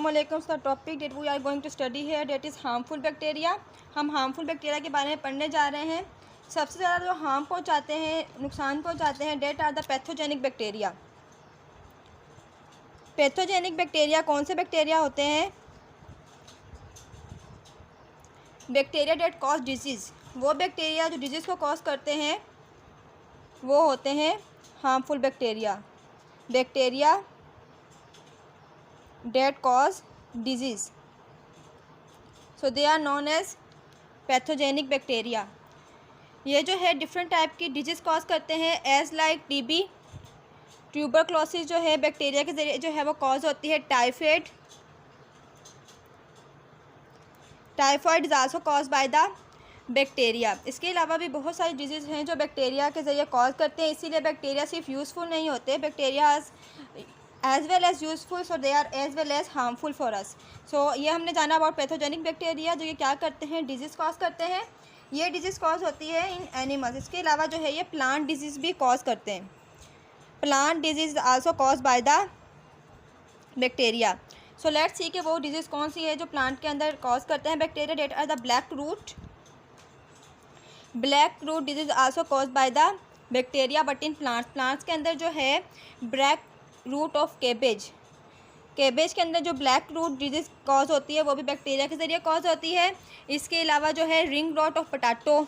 Assalamualaikum. So the topic that we are going to study here, that is harmful bacteria. हम harmful bacteria के बारे में पढ़ने जा रहे हैं. सबसे ज़्यादा जो हार्म पहुंचाते हैं, नुकसान पहुंचाते हैं, that are the pathogenic bacteria. Pathogenic bacteria कौन से बैक्टीरिया होते हैं? Bacteria that cause disease. वो बैक्टीरिया जो डिजीज़ को कॉज करते हैं वो होते हैं harmful bacteria. Bacteria that cause disease, so they are known as pathogenic bacteria. ये जो है डिफरेंट टाइप की डिजीज़ कॉज करते हैं, एज लाइक टीबी, ट्यूबरक्लोसिस जो है बैक्टीरिया के ज़रिए जो है वो कॉज होती है. Typhoid is also cause by the bacteria. इसके अलावा भी बहुत सारी डिजीज़ हैं जो बैक्टीरिया के ज़रिए कॉज करते हैं. इसीलिए बैक्टीरिया सिर्फ यूज़फुल नहीं होते, bacteria as well as useful, so they are as well as harmful for us. So ये हमने जाना अबाउट पैथोजेनिक बैक्टीरिया, जो ये क्या करते हैं, डिजीज़ कॉज करते हैं. ये डिजीज़ कॉज होती है इन एनिमल्स. इसके अलावा जो है ये प्लांट डिजीज़ भी कॉज करते हैं. Plant disease also cause by the bacteria. So let's see कि वो डिजीज़ कौन सी है जो प्लांट के अंदर कॉज करते हैं bacteria. That are the black root disease also cause by the bacteria but in plants के अंदर जो है ब्लैक रूट ऑफ कैबेज के अंदर जो ब्लैक रूट डिजीज़ कॉज होती है वो भी बैक्टीरिया के ज़रिए कॉज होती है. इसके अलावा जो है रिंग रॉट ऑफ पोटैटो,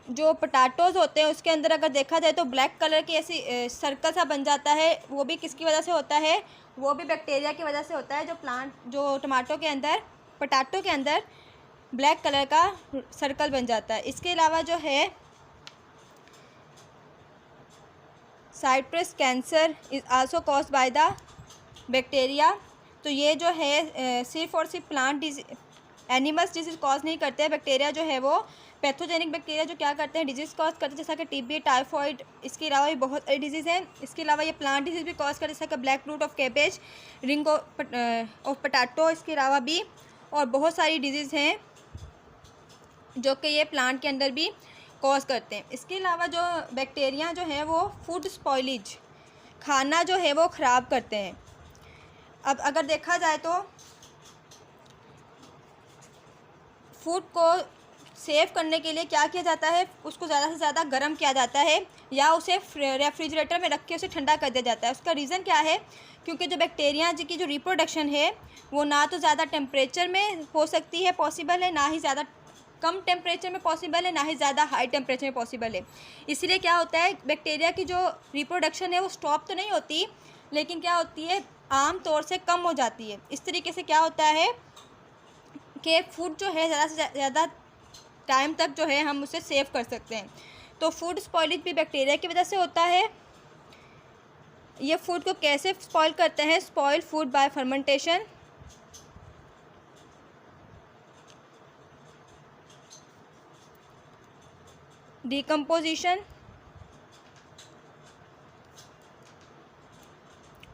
जो पोटैटोज़ होते हैं उसके अंदर अगर देखा जाए तो ब्लैक कलर की ऐसी सर्कल सा बन जाता है. वो भी किसकी वजह से होता है? वो भी बैक्टीरिया की वजह से होता है. जो पोटैटो के अंदर ब्लैक कलर का सर्कल बन जाता है. इसके अलावा जो है citrus cancer is also cause by the bacteria. तो ये जो है सिर्फ और सिर्फ एनिमल्स डिजीज़ कॉज नहीं करते हैं. बैक्टीरिया जो है वो पैथोजेनिक बैक्टीरिया जो क्या करते हैं, डिजीज़ कॉज करते हैं, जैसा कि टीबी, टाइफॉइड. इसके अलावा भी बहुत सारी डिजीज़ हैं. इसके अलावा ये प्लांट डिजीज़ भी कॉज करते हैं, जैसा कि black root of cabbage, ring of potato. इसके अलावा भी और बहुत सारी डिजीज़ हैं जो कि ये प्लांट के अंदर भी कॉज करते हैं. इसके अलावा जो बैक्टीरिया जो है वो फूड स्पॉइलेज, खाना जो है वो ख़राब करते हैं. अब अगर देखा जाए तो फूड को सेव करने के लिए क्या किया जाता है, उसको ज़्यादा से ज़्यादा गर्म किया जाता है या उसे रेफ्रिजरेटर में रख के उसे ठंडा कर दिया जाता है. उसका रीज़न क्या है? क्योंकि जो बैक्टीरिया की जो रिप्रोडक्शन है वो ना तो ज़्यादा टेम्परेचर में हो सकती है, पॉसिबल है, ना ही ज़्यादा कम टेम्परेचर में पॉसिबल है, ना ही ज़्यादा हाई टेम्परेचर में पॉसिबल है. इसलिए क्या होता है, बैक्टीरिया की जो रिप्रोडक्शन है वो स्टॉप तो नहीं होती, लेकिन क्या होती है, आम तौर से कम हो जाती है. इस तरीके से क्या होता है कि फूड जो है ज़्यादा से ज़्यादा टाइम तक जो है हम उसे सेव कर सकते हैं. तो फूड स्पॉइलेज भी बैक्टीरिया की वजह से होता है. ये फूड को कैसे स्पॉइल करते हैं? Spoil food by fermentation. Decomposition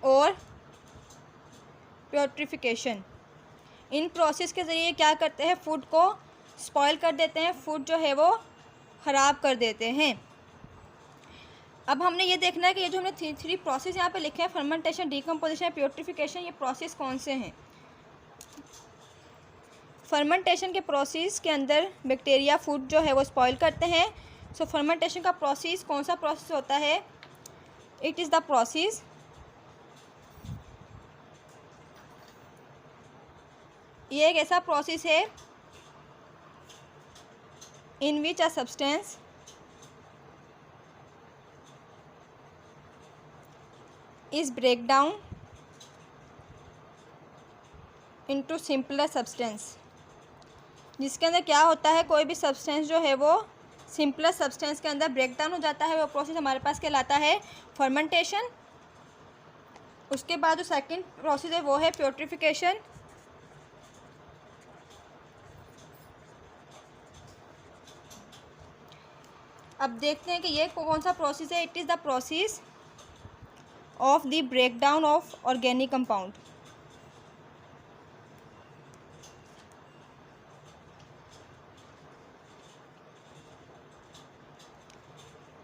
और प्यूरिफिकेशन. इन प्रोसेस के ज़रिए क्या करते हैं, फूड को स्पॉइल कर देते हैं, फूड जो है वो ख़राब कर देते हैं. अब हमने ये देखना है कि ये जो हमने थ्री प्रोसेस यहाँ पे लिखे हैं, फर्मेंटेशन, डिकम्पोजिशन, प्यूरिफिकेशन, ये प्रोसेस कौन से हैं? फर्मेंटेशन के प्रोसेस के अंदर बैक्टीरिया फूड जो है वो स्पॉइल करते हैं. सो फर्मेंटेशन का प्रोसेस कौन सा प्रोसेस होता है? इट इज़ द प्रोसेस ये एक ऐसा प्रोसेस है in which a substance is break down into simpler substance. जिसके अंदर क्या होता है, कोई भी सब्सटेंस जो है वो सिंपलर सब्सटेंस के अंदर ब्रेक डाउन हो जाता है. वो प्रोसेस हमारे पास कहलाता है फर्मेंटेशन. उसके बाद जो सेकंड प्रोसेस है वो है प्यूरिफिकेशन. अब देखते हैं कि ये कौन सा प्रोसेस है. It is the process of the break down of organic compound.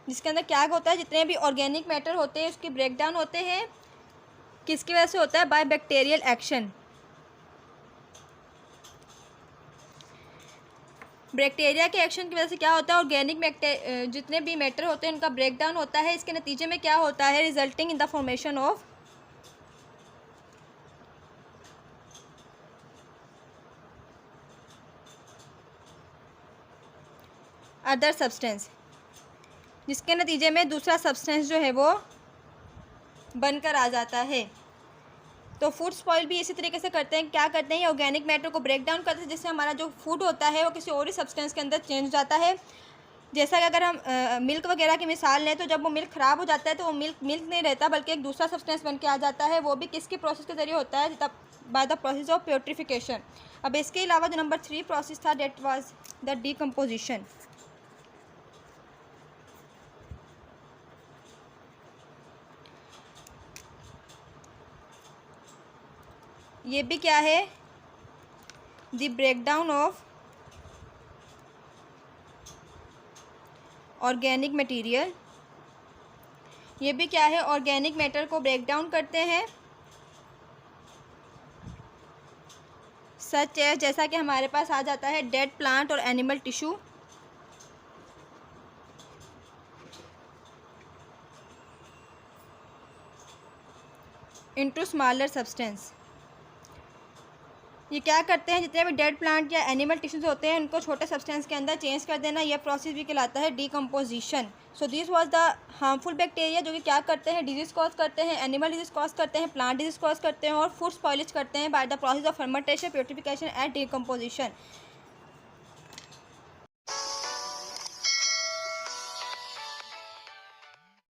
जिसके अंदर क्या होता है, जितने भी ऑर्गेनिक मैटर होते हैं उसके ब्रेक डाउन होते हैं किसकी वजह से होता है? Bye bacterial action. बैक्टीरिया के एक्शन की वजह से क्या होता है? ऑर्गेनिक जितने भी मैटर होते हैं उनका ब्रेक डाउन होता है। इसके नतीजे में क्या होता है? Resulting in the formation of other substance, जिसके नतीजे में दूसरा सब्सटेंस जो है वो बनकर आ जाता है। तो फूड स्पॉइल भी इसी तरीके से करते हैं। क्या करते हैं? ऑर्गेनिक मैटर को ब्रेक डाउन करते हैं, जिससे हमारा जो फूड होता है वो किसी और ही सब्सटेंस के अंदर चेंज हो जाता है। जैसा कि अगर हम मिल्क वगैरह की मिसाल लें, तो जब वो मिल्क ख़राब हो जाता है तो वो मिल्क नहीं रहता, बल्कि एक दूसरा सब्सटेंस बन के आ जाता है। वो भी किसके प्रोसेस के ज़रिए होता है? तब by the process of purification. अब इसके अलावा जो नंबर 3 प्रोसेस था, डेट वाज द डीकम्पोजिशन। ये भी क्या है? The breakdown of organic material. ये भी क्या है? ऑर्गेनिक मैटर को ब्रेक डाउन करते हैं। सच है, जैसा कि हमारे पास आ जाता है डेड प्लांट और animal tissue, into smaller substance. ये क्या करते हैं? जितने भी डेड प्लांट या एनिमल टिश्यूज होते हैं उनको छोटे सब्सटेंस के अंदर चेंज कर देना। यह प्रोसेस भी कहलाता है decomposition. So this was the harmful bacteria, जो कि क्या करते हैं? डिजीज़ कॉज करते हैं, एनिमल डिजीज़ कॉज करते हैं, प्लांट डिजीज़ कॉज करते हैं और फूड स्पॉइलेज करते हैं by the process of fermentation, purification and decomposition.